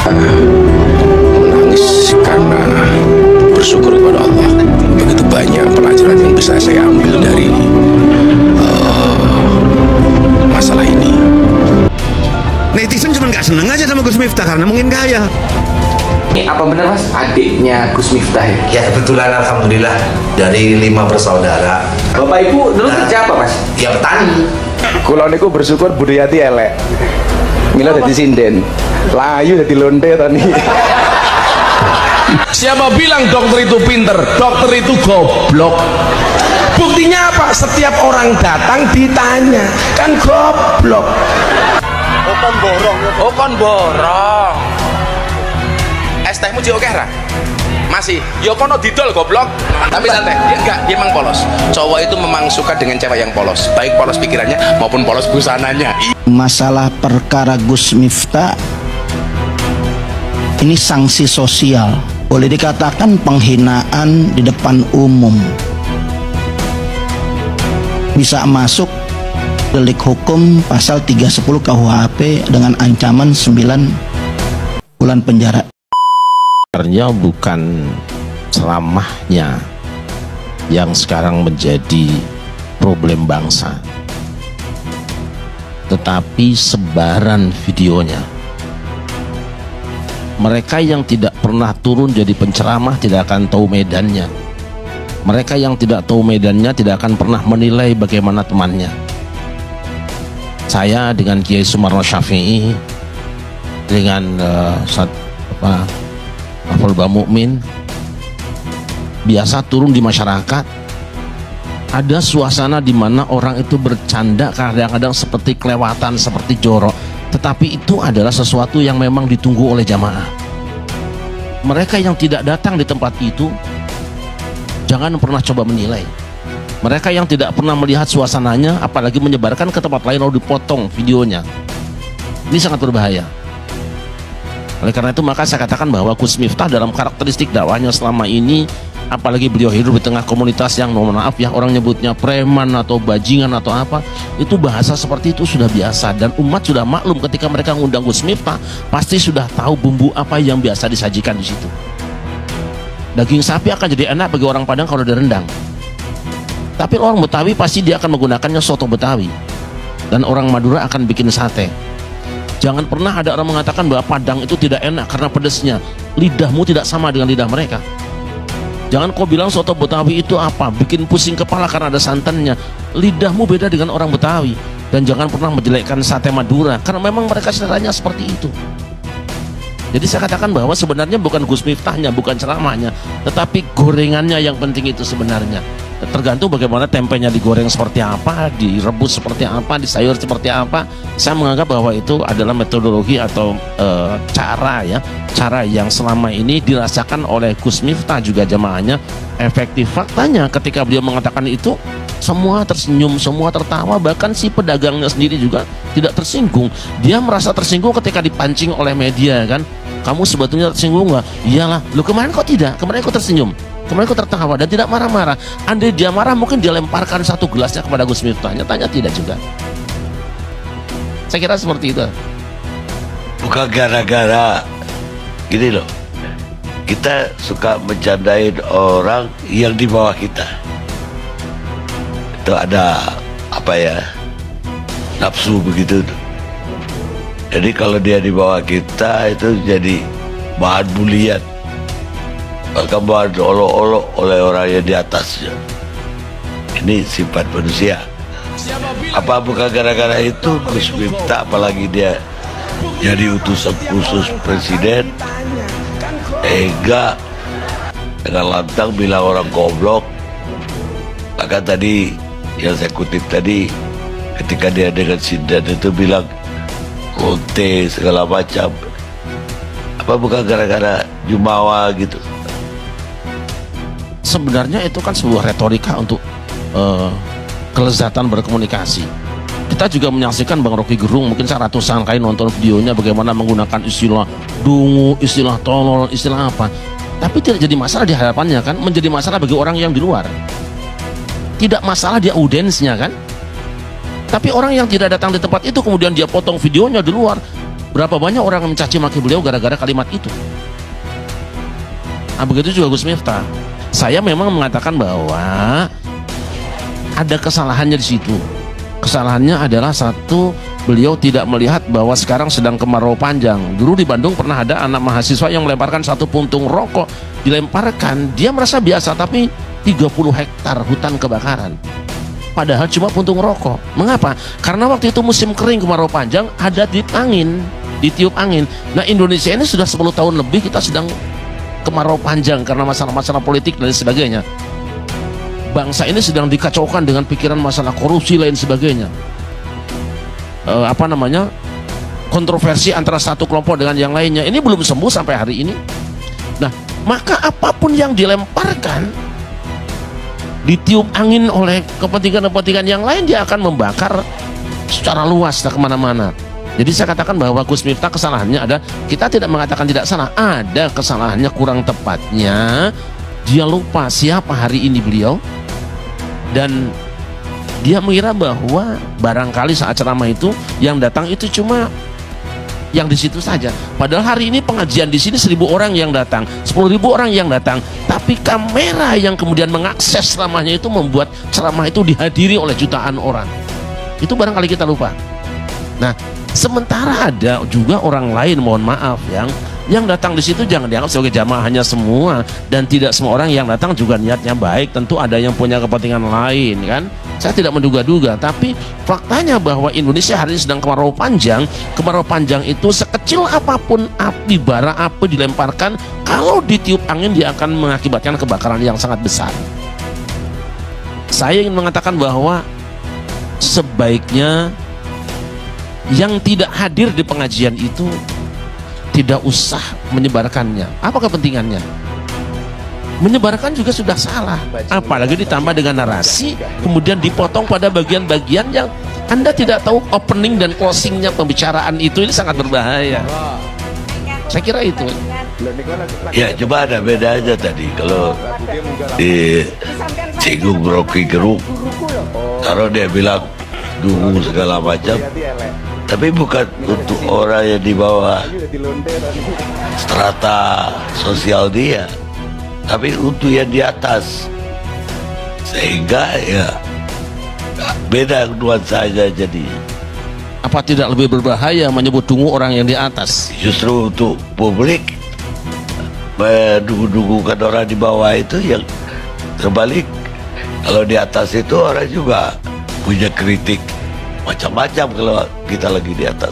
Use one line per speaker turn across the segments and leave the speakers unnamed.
Menangis karena bersyukur kepada Allah. Begitu banyak pelajaran yang bisa saya ambil dari masalah ini.
Netizen cuma nggak seneng aja sama Gus Miftah karena mungkin kaya.
Apa benar Mas adiknya Gus Miftah ya?
Ya kebetulan alhamdulillah dari 5 bersaudara.
Bapak Ibu dulu kerja apa Mas?
Ya petani.
Kulo niku bersyukur budayati elek. Mila dadi sinden. Layu dadi lonte tadi.
Siapa bilang dokter itu pinter? Dokter itu goblok. Buktinya apa? Setiap orang datang ditanya, kan goblok.
Okon borong. Okon borong. Es tehmu jauh kera? Masih, yo kono didol goblok. Tapi santai, dia emang polos. Cowok itu memang suka dengan cewek yang polos, baik polos pikirannya maupun polos busananya.
Masalah perkara Gus Miftah ini sanksi sosial, boleh dikatakan penghinaan di depan umum, bisa masuk delik hukum pasal 310 KUHP dengan ancaman 9 bulan penjara.
Sebenarnya bukan ceramahnya yang sekarang menjadi problem bangsa, tetapi sebaran videonya. Mereka yang tidak pernah turun jadi penceramah tidak akan tahu medannya. Mereka yang tidak tahu medannya tidak akan pernah menilai bagaimana temannya. Saya dengan Kiai Sumarno Syafi'i, dengan Fulba Mukmin, biasa turun di masyarakat. Ada suasana di mana orang itu bercanda kadang-kadang seperti kelewatan, seperti jorok, tetapi itu adalah sesuatu yang memang ditunggu oleh jamaah. Mereka yang tidak datang di tempat itu jangan pernah coba menilai. Mereka yang tidak pernah melihat suasananya apalagi menyebarkan ke tempat lain lalu dipotong videonya, ini sangat berbahaya. Oleh karena itu maka saya katakan bahwa Gus Miftah dalam karakteristik dakwahnya selama ini, apalagi beliau hidup di tengah komunitas yang mohon maaf ya orang nyebutnya preman atau bajingan atau apa, itu bahasa seperti itu sudah biasa dan umat sudah maklum ketika mereka mengundang Gus Miftah pasti sudah tahu bumbu apa yang biasa disajikan di situ. Daging sapi akan jadi enak bagi orang Padang kalau direndang, tapi orang Betawi pasti dia akan menggunakannya soto Betawi, dan orang Madura akan bikin sate. Jangan pernah ada orang mengatakan bahwa Padang itu tidak enak karena pedasnya. Lidahmu tidak sama dengan lidah mereka. Jangan kau bilang soto Betawi itu apa, bikin pusing kepala karena ada santannya. Lidahmu beda dengan orang Betawi. Dan jangan pernah menjelekkan sate Madura karena memang mereka seleranya seperti itu. Jadi saya katakan bahwa sebenarnya bukan Gus Miftahnya, bukan ceramahnya, tetapi gorengannya yang penting itu sebenarnya. Tergantung bagaimana tempenya digoreng seperti apa, direbus seperti apa, disayur seperti apa. Saya menganggap bahwa itu adalah metodologi atau cara yang selama ini dirasakan oleh Gus Miftah juga jamaahnya efektif. Faktanya ketika beliau mengatakan itu, semua tersenyum, semua tertawa, bahkan si pedagangnya sendiri juga tidak tersinggung. Dia merasa tersinggung ketika dipancing oleh media kan. Kamu sebetulnya tersinggung nggak? Iyalah, lu kemarin kok tidak? Kemarin kok tersenyum? Kemarin kok tertawa dan tidak marah-marah? Andai dia marah mungkin dia lemparkan satu gelasnya kepada Gus Miftah. Nyatanya tidak juga. Saya kira seperti itu.
Bukan gara-gara gini loh, kita suka mencandain orang yang di bawah kita. Itu ada apa ya, nafsu begitu. Jadi kalau dia di bawah kita itu jadi bahan bulian, bahkan bahan olok-olok oleh orang yang di atasnya. Ini sifat manusia. Apa bukan gara-gara itu Gus Miftah, apalagi dia jadi utusan khusus presiden, dengan lantang bilang orang goblok. Maka tadi yang saya kutip tadi, ketika dia dengan Sindan itu bilang konte segala macam, apa bukan gara-gara jumawa gitu?
Sebenarnya itu kan sebuah retorika untuk kelezatan berkomunikasi. Kita juga menyaksikan Bang Rocky Gerung, mungkin saya ratusan kali nonton videonya bagaimana menggunakan istilah dungu, istilah tolol, istilah apa. Tapi tidak jadi masalah di hadapannya kan, menjadi masalah bagi orang yang di luar. Tidak masalah di audiensnya kan. Tapi orang yang tidak datang di tempat itu kemudian dia potong videonya di luar, Berapa banyak orang yang mencaci maki beliau gara-gara kalimat itu. Nah, begitu juga Gus Miftah. Saya memang mengatakan bahwa ada kesalahannya di situ. Kesalahannya adalah satu, beliau tidak melihat bahwa sekarang sedang kemarau panjang. Dulu di Bandung pernah ada anak mahasiswa yang melemparkan satu puntung rokok, dilemparkan, dia merasa biasa, tapi 30 hektar hutan kebakaran. Padahal cuma puntung rokok. Mengapa? Karena waktu itu musim kering kemarau panjang, ada ditiup angin. Nah, Indonesia ini sudah 10 tahun lebih kita sedang kemarau panjang karena masalah-masalah politik dan sebagainya. Bangsa ini sedang dikacaukan dengan pikiran masalah korupsi lain sebagainya. Kontroversi antara satu kelompok dengan yang lainnya. Ini belum sembuh sampai hari ini. Nah, maka apapun yang dilemparkan, ditiup angin oleh kepentingan-kepentingan yang lain, dia akan membakar secara luas dan kemana-mana. Jadi saya katakan bahwa Gus Miftah kesalahannya ada, kita tidak mengatakan tidak salah, ada kesalahannya, kurang tepatnya dia lupa siapa hari ini beliau, dan dia mengira bahwa barangkali saat ceramah itu yang datang itu cuma yang di situ saja. Padahal hari ini pengajian di sini 1.000 orang yang datang, 10.000 orang yang datang, tapi kamera yang kemudian mengakses ceramahnya itu membuat ceramah itu dihadiri oleh jutaan orang. Itu barangkali kita lupa. Nah, sementara ada juga orang lain, mohon maaf, yang datang di situ jangan dianggap sebagai jamaahnya semua, dan tidak semua orang yang datang juga niatnya baik. Tentu ada yang punya kepentingan lain, kan? Saya tidak menduga-duga, tapi faktanya bahwa Indonesia hari ini sedang kemarau panjang. Kemarau panjang itu sekecil apapun api, bara api dilemparkan, kalau ditiup angin dia akan mengakibatkan kebakaran yang sangat besar. Saya ingin mengatakan bahwa sebaiknya yang tidak hadir di pengajian itu tidak usah menyebarkannya. Apa kepentingannya? Menyebarkan juga sudah salah, apalagi ditambah dengan narasi, kemudian dipotong pada bagian-bagian yang Anda tidak tahu opening dan closingnya pembicaraan itu. Ini sangat berbahaya. Saya kira itu.
Ya, coba ada beda aja tadi kalau di singgung Rocky Gerung, kalau dia bilang dungu segala macam, tapi bukan untuk orang yang di bawah strata sosial dia, tapi untuk yang di atas, sehingga ya beda nuansanya. Jadi
apa tidak lebih berbahaya menyebut dungu orang yang di atas?
Justru untuk publik mendugu-dugukan orang di bawah itu yang terbalik. Kalau di atas itu orang juga punya kritik macam-macam kalau kita lagi di atas.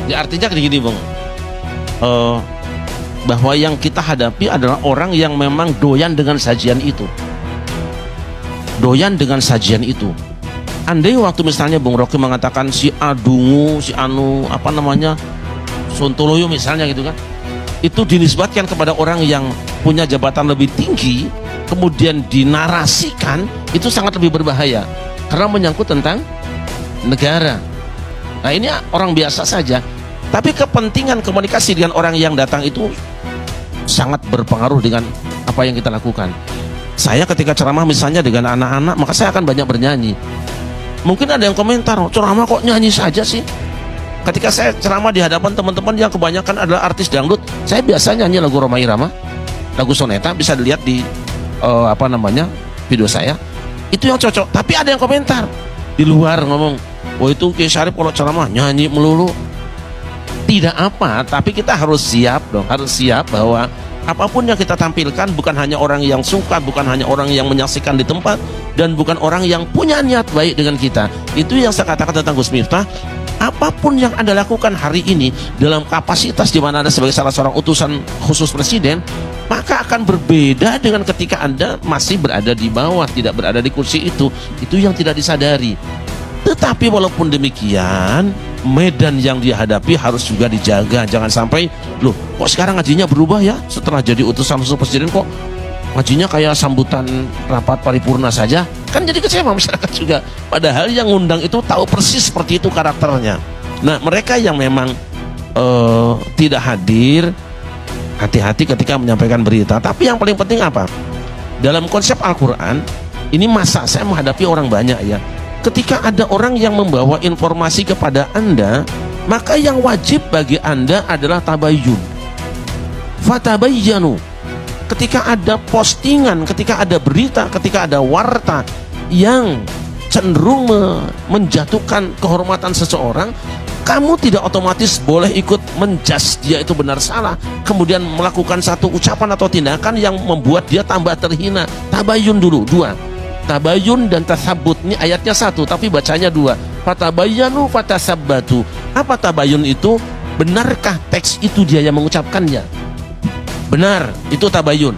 Ya, artinya gini Bang, bahwa yang kita hadapi adalah orang yang memang doyan dengan sajian itu, doyan dengan sajian itu. Andai waktu misalnya Bung Rocky mengatakan si Adungu, si Anu apa namanya, Sontoloyo misalnya gitu kan, itu dinisbatkan kepada orang yang punya jabatan lebih tinggi, kemudian dinarasikan, itu sangat lebih berbahaya karena menyangkut tentang negara. Nah, ini orang biasa saja, tapi kepentingan komunikasi dengan orang yang datang itu sangat berpengaruh dengan apa yang kita lakukan. Saya ketika ceramah misalnya dengan anak-anak, maka saya akan banyak bernyanyi. Mungkin ada yang komentar, ceramah kok nyanyi saja sih? Ketika saya ceramah di hadapan teman-teman yang kebanyakan adalah artis dangdut, saya biasa nyanyi lagu Rhoma Irama, lagu soneta, bisa dilihat di video saya. Itu yang cocok. Tapi ada yang komentar di luar ngomong, oh itu Kiai Syarif kalau ceramah nyanyi melulu. Tidak apa, tapi kita harus siap dong, harus siap bahwa apapun yang kita tampilkan bukan hanya orang yang suka, bukan hanya orang yang menyaksikan di tempat, dan bukan orang yang punya niat baik dengan kita. Itu yang saya katakan tentang Gus Miftah. Apapun yang Anda lakukan hari ini dalam kapasitas di mana Anda sebagai salah seorang utusan khusus presiden, maka akan berbeda dengan ketika Anda masih berada di bawah, tidak berada di kursi itu. Itu yang tidak disadari. Tetapi walaupun demikian, medan yang dihadapi harus juga dijaga. Jangan sampai, loh kok sekarang ngajinya berubah ya, setelah jadi utusan khusus presiden kok ngajinya kayak sambutan rapat paripurna saja. Kan jadi kecewa masyarakat juga, padahal yang ngundang itu tahu persis seperti itu karakternya. Nah, mereka yang memang tidak hadir, hati-hati ketika menyampaikan berita. Tapi yang paling penting apa? Dalam konsep Al-Quran ini, masa saya menghadapi orang banyak ya, ketika ada orang yang membawa informasi kepada Anda Maka yang wajib bagi Anda adalah tabayyun. Fatabayyanu. Ketika ada postingan, ketika ada berita, ketika ada warta yang cenderung menjatuhkan kehormatan seseorang, kamu tidak otomatis boleh ikut menjudge dia itu benar salah, kemudian melakukan satu ucapan atau tindakan yang membuat dia tambah terhina. Tabayyun dulu, 2. Tabayyun dan tasabbut, ini ayatnya 1 tapi bacanya 2. Fatabayyanu fatasabbatu. Apa tabayyun itu? Benarkah teks itu dia yang mengucapkannya? Benar, itu tabayyun.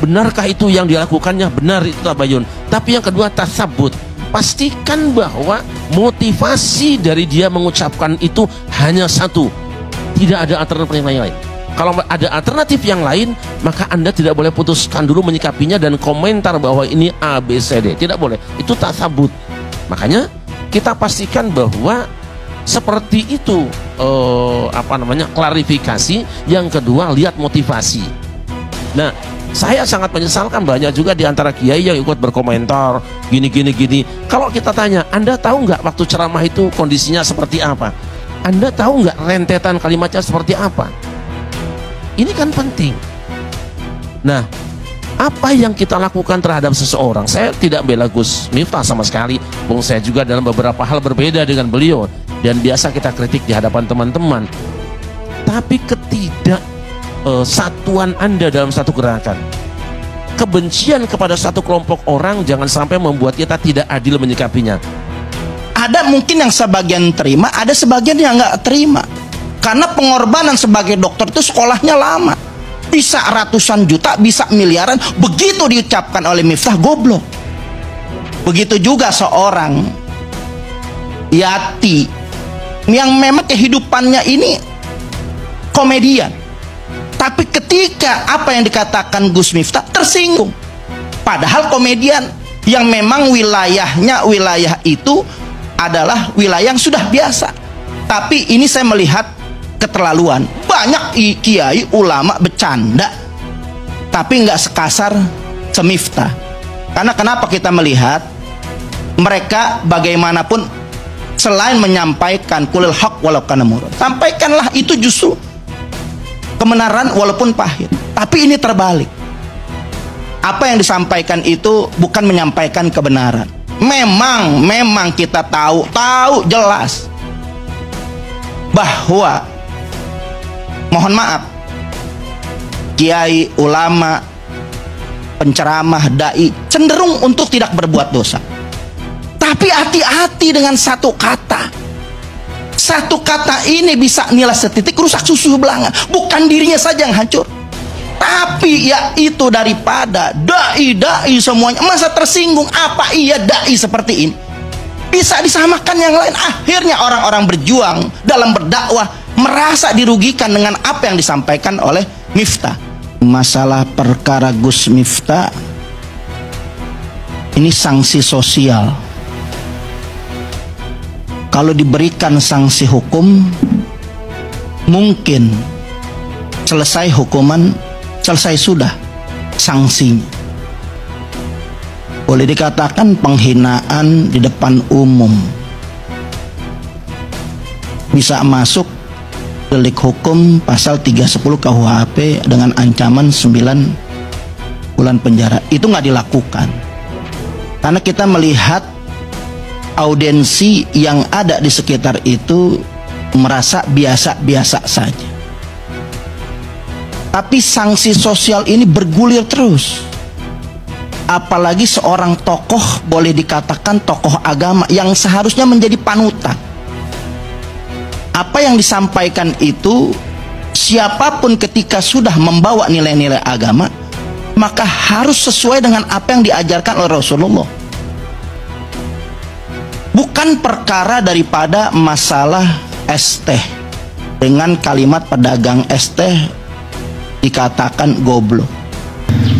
Benarkah itu yang dilakukannya? Benar, itu tabayyun. Tapi yang kedua, tasabbut. Pastikan bahwa motivasi dari dia mengucapkan itu hanya 1, tidak ada alternatif yang lain. Kalau ada alternatif yang lain, maka Anda tidak boleh putuskan dulu menyikapinya dan komentar bahwa ini A, B, C, D. Tidak boleh, itu tasabbut. Makanya kita pastikan bahwa seperti itu klarifikasi. Yang kedua, lihat motivasi. Nah, saya sangat menyesalkan banyak juga di antara kiai yang ikut berkomentar gini. Kalau kita tanya, Anda tahu nggak waktu ceramah itu kondisinya seperti apa? Anda tahu nggak rentetan kalimatnya seperti apa? Ini kan penting. Nah, apa yang kita lakukan terhadap seseorang? Saya tidak bela Gus Miftah sama sekali. Bung, saya juga dalam beberapa hal berbeda dengan beliau dan biasa kita kritik di hadapan teman-teman. Tapi satuan Anda dalam satu gerakan, kebencian kepada satu kelompok orang jangan sampai membuat kita tidak adil menyikapinya.
Ada mungkin yang sebagian terima, ada sebagian yang nggak terima. Karena pengorbanan sebagai dokter itu sekolahnya lama. Bisa ratusan juta, bisa miliaran. Begitu diucapkan oleh Miftah, goblok. Begitu juga seorang Yati yang memang kehidupannya ini komedian, tapi ketika apa yang dikatakan Gus Miftah tersinggung. Padahal komedian yang memang wilayah itu adalah wilayah yang sudah biasa. Tapi ini saya melihat keterlaluan. Banyak kiai ulama bercanda, tapi nggak sekasar Miftah. Karena kenapa kita melihat mereka bagaimanapun selain menyampaikan kulil haq walau kana murran, sampaikanlah itu justru kebenaran walaupun pahit. Tapi ini terbalik. Apa yang disampaikan itu bukan menyampaikan kebenaran. Memang kita tahu jelas bahwa, mohon maaf, kiai, ulama, penceramah, dai cenderung untuk tidak berbuat dosa. Tapi hati-hati dengan satu kata. Satu kata ini bisa nilai setitik rusak susu belanga. Bukan dirinya saja yang hancur, tapi yaitu daripada dai semuanya. Masa tersinggung apa iya dai seperti ini bisa disamakan yang lain? Akhirnya orang-orang berjuang dalam berdakwah merasa dirugikan dengan apa yang disampaikan oleh Miftah. Masalah perkara Gus Miftah ini sanksi sosial. Kalau diberikan sanksi hukum, mungkin selesai hukuman, selesai sudah sanksinya. Boleh dikatakan penghinaan di depan umum, bisa masuk delik hukum pasal 310 KUHP dengan ancaman 9 bulan penjara. Itu nggak dilakukan karena kita melihat audiensi yang ada di sekitar itu merasa biasa-biasa saja. Tapi sanksi sosial ini bergulir terus. Apalagi seorang tokoh, boleh dikatakan tokoh agama yang seharusnya menjadi panutan. Apa yang disampaikan itu, siapapun ketika sudah membawa nilai-nilai agama, maka harus sesuai dengan apa yang diajarkan oleh Rasulullah. Bukan perkara daripada masalah es teh. Dengan kalimat pedagang es teh dikatakan goblok.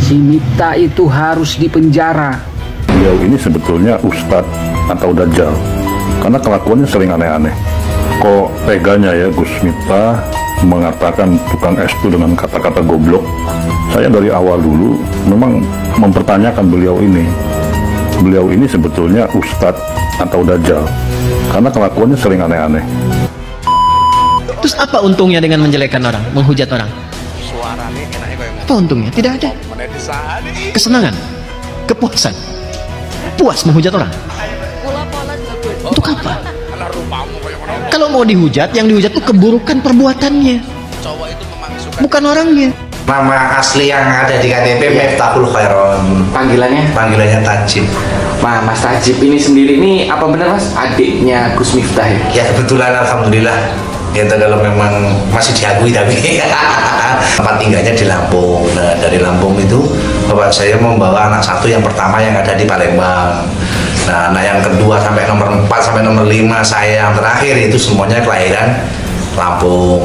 Si Miftah itu harus dipenjara.
Beliau ini sebetulnya ustadz atau dajjal, karena kelakuannya sering aneh-aneh. Kok teganya ya Gus Miftah mengatakan tukang es itu dengan kata-kata goblok? Saya dari awal dulu memang mempertanyakan beliau ini sebetulnya ustadz atau dajjal. karena kelakuannya sering aneh-aneh.
Terus apa untungnya dengan menjelekkan orang, menghujat orang? Apa untungnya? Tidak ada. Kesenangan, kepuasan, puas menghujat orang. Untuk apa? Kalau mau dihujat, yang dihujat itu keburukan perbuatannya, bukan orangnya.
Nama asli yang ada di KTP Miftahul Khairon.
Panggilannya?
Panggilannya Tajib.
Mas Tajib ini sendiri ini apa benar Mas? Adiknya Gus Miftah ya?
Ya kebetulan alhamdulillah. Ya kalau memang masih diakui tapi tempat tinggalnya di Lampung. Nah dari Lampung itu bapak saya membawa anak satu yang pertama yang ada di Palembang. Nah anak yang kedua sampai nomor 4 sampai nomor 5 saya yang terakhir itu semuanya kelahiran Lampung,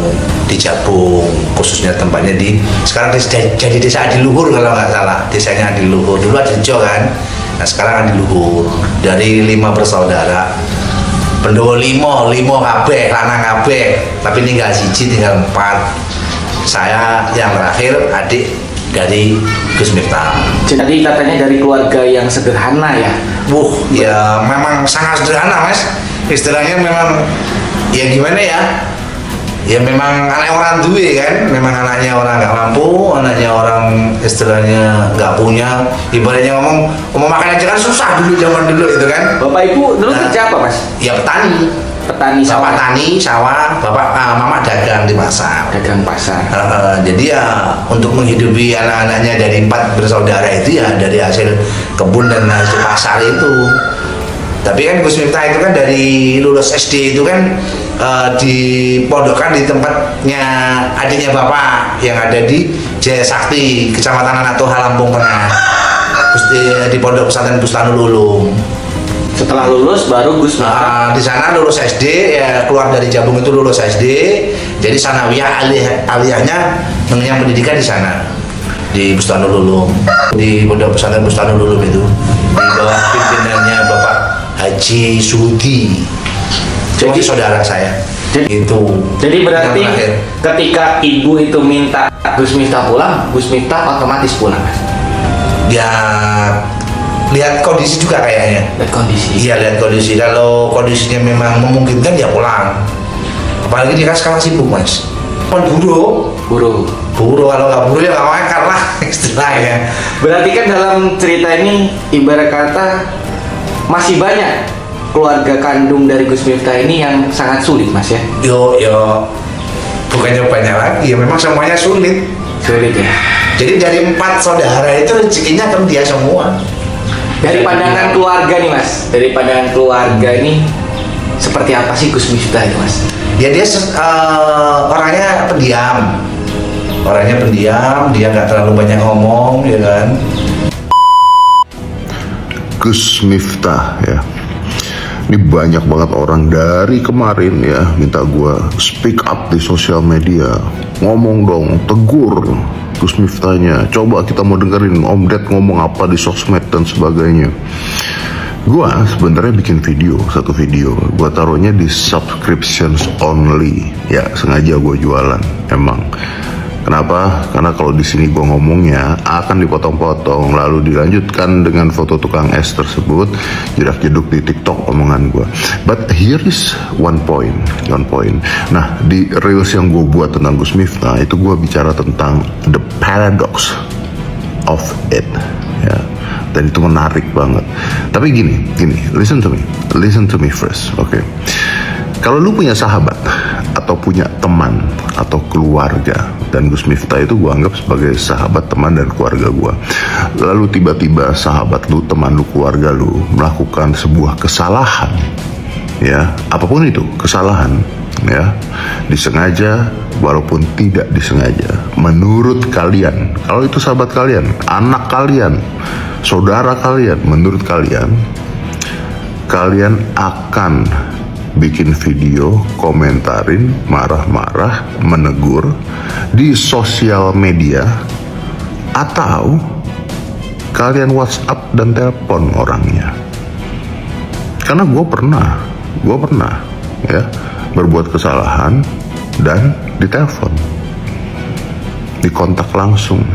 di Jabung, khususnya tempatnya di sekarang jadi desa Adiluhur kalau nggak salah, desanya Adiluhur. Dulu Adirejo kan, nah sekarang Adiluhur. Dari 5 bersaudara, Pendowo 5 kabeh, lanang kabeh, tapi tinggal siji, tinggal 4. Saya yang terakhir adik dari Gus Miftah.
Jadi katanya dari keluarga yang sederhana ya?
Ya memang sangat sederhana Mas. Istilahnya memang ya gimana ya? Ya memang anak orang duwe kan, memang anaknya orang nggak mampu, anaknya orang istilahnya nggak punya, ibaratnya ngomong makan aja kan susah dulu zaman dulu itu kan.
Bapak ibu dulu kerja apa Mas?
Ya petani.
Petani sawah.
Bapak tani sawah, bapak mama dagang di pasar.
Dagang pasar.
Jadi ya untuk menghidupi anak-anaknya dari 4 bersaudara itu ya dari hasil kebun dan hasil pasar itu. Tapi kan Gus Miftah itu kan dari lulus SD itu kan dipondokkan di tempatnya adiknya bapak yang ada di Jaya Sakti, Kecamatan Anak Toha, Lampung Tengah. Terus di Pondok Pesantren Bustanul Ulum.
Setelah lulus baru Gus Miftah
di sana lulus SD, ya keluar dari Jabung itu lulus SD, jadi sanawiyah aliyahnya mengenyam pendidikan di sana di Bustanul Ulum, di Pondok Pesantren Bustanul Ulum itu di bawah pimpinannya Bapak Haji Sudi. Jadi saudara saya.
Jadi berarti ketika ibu itu minta Gus Miftah pulang, Gus Miftah otomatis pulang.
Ya lihat kondisi juga kayaknya.
Lihat kondisi.
Iya lihat kondisi. Kalau kondisinya memang memungkinkan ya pulang. Apalagi dia kan sekarang sibuk Mas. Kan buru kalau nggak buru ya nggak makan lah istilahnya.
Berarti kan dalam cerita ini ibarat kata masih banyak keluarga kandung dari Gus Miftah ini yang sangat sulit Mas ya?
Yo bukannya banyak lagi ya, memang semuanya sulit
ya.
Jadi dari 4 saudara itu rezekinya kan dia semua.
Dari pandangan keluarga nih Mas, dari pandangan keluarga ini seperti apa sih Gus Miftah itu Mas?
Ya dia orangnya pendiam, dia nggak terlalu banyak ngomong ya kan.
Gus Miftah ya, ini banyak banget orang dari kemarin ya minta gue speak up di sosial media, ngomong dong, tegur Gus Miftahnya, coba kita mau dengerin Om Ded ngomong apa di sosmed dan sebagainya. Gue sebenarnya bikin satu video, gue taruhnya di subscriptions only ya, sengaja gue jualan emang. Kenapa? Karena kalau di sini gue ngomongnya akan dipotong-potong, lalu dilanjutkan dengan foto tukang es tersebut, jedak-jeduk di TikTok omongan gue. But here is one point. Nah di reels yang gue buat tentang Gus Miftah itu gue bicara tentang the paradox of it, ya. Dan itu menarik banget. Tapi gini, listen to me first, okay? Kalau lu punya sahabat atau punya teman atau keluarga, dan Gus Miftah itu gue anggap sebagai sahabat, teman, dan keluarga gue. Lalu tiba-tiba sahabat lu, teman lu, keluarga lu melakukan sebuah kesalahan, ya, apapun itu kesalahan, ya, disengaja walaupun tidak disengaja. Menurut kalian, kalau itu sahabat kalian, anak kalian, saudara kalian, menurut kalian akan bikin video, komentarin, marah-marah, menegur di sosial media, atau kalian WhatsApp dan telepon orangnya? Karena gue pernah ya berbuat kesalahan dan ditelepon, dikontak langsung.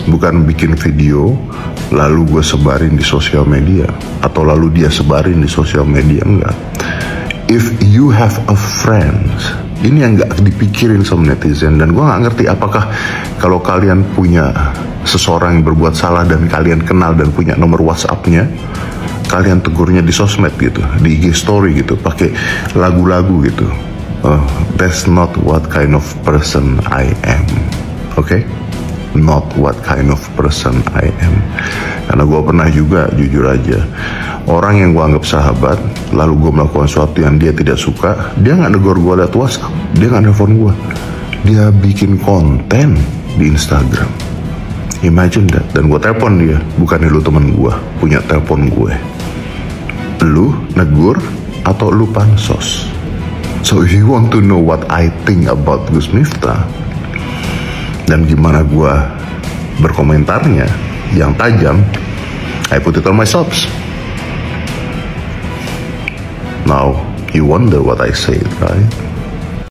bukan bikin video lalu gue sebarin di sosial media atau lalu dia sebarin di sosial media, enggak. If you have a friend, ini yang nggak dipikirin sama netizen, dan gue nggak ngerti apakah kalau kalian punya seseorang yang berbuat salah dan kalian kenal dan punya nomor WhatsApp-nya, kalian tegurnya di sosmed gitu, di IG story gitu, pakai lagu-lagu gitu. That's not what kind of person I am, okay? Not what kind of person I am. Karena gue pernah juga, jujur aja, orang yang gue anggap sahabat, lalu gue melakukan sesuatu yang dia tidak suka, dia nggak negor gue lewat WhatsApp, dia nggak nelfon gue, dia bikin konten di Instagram. Imagine that. Dan gue telepon dia, bukannya lu temen gue, punya telepon gue. Lu negur atau lu pansos? So if you want to know what I think about Gus Miftah dan gimana gue berkomentarnya yang tajam, I put it on my subs. Now you wonder what I said, right?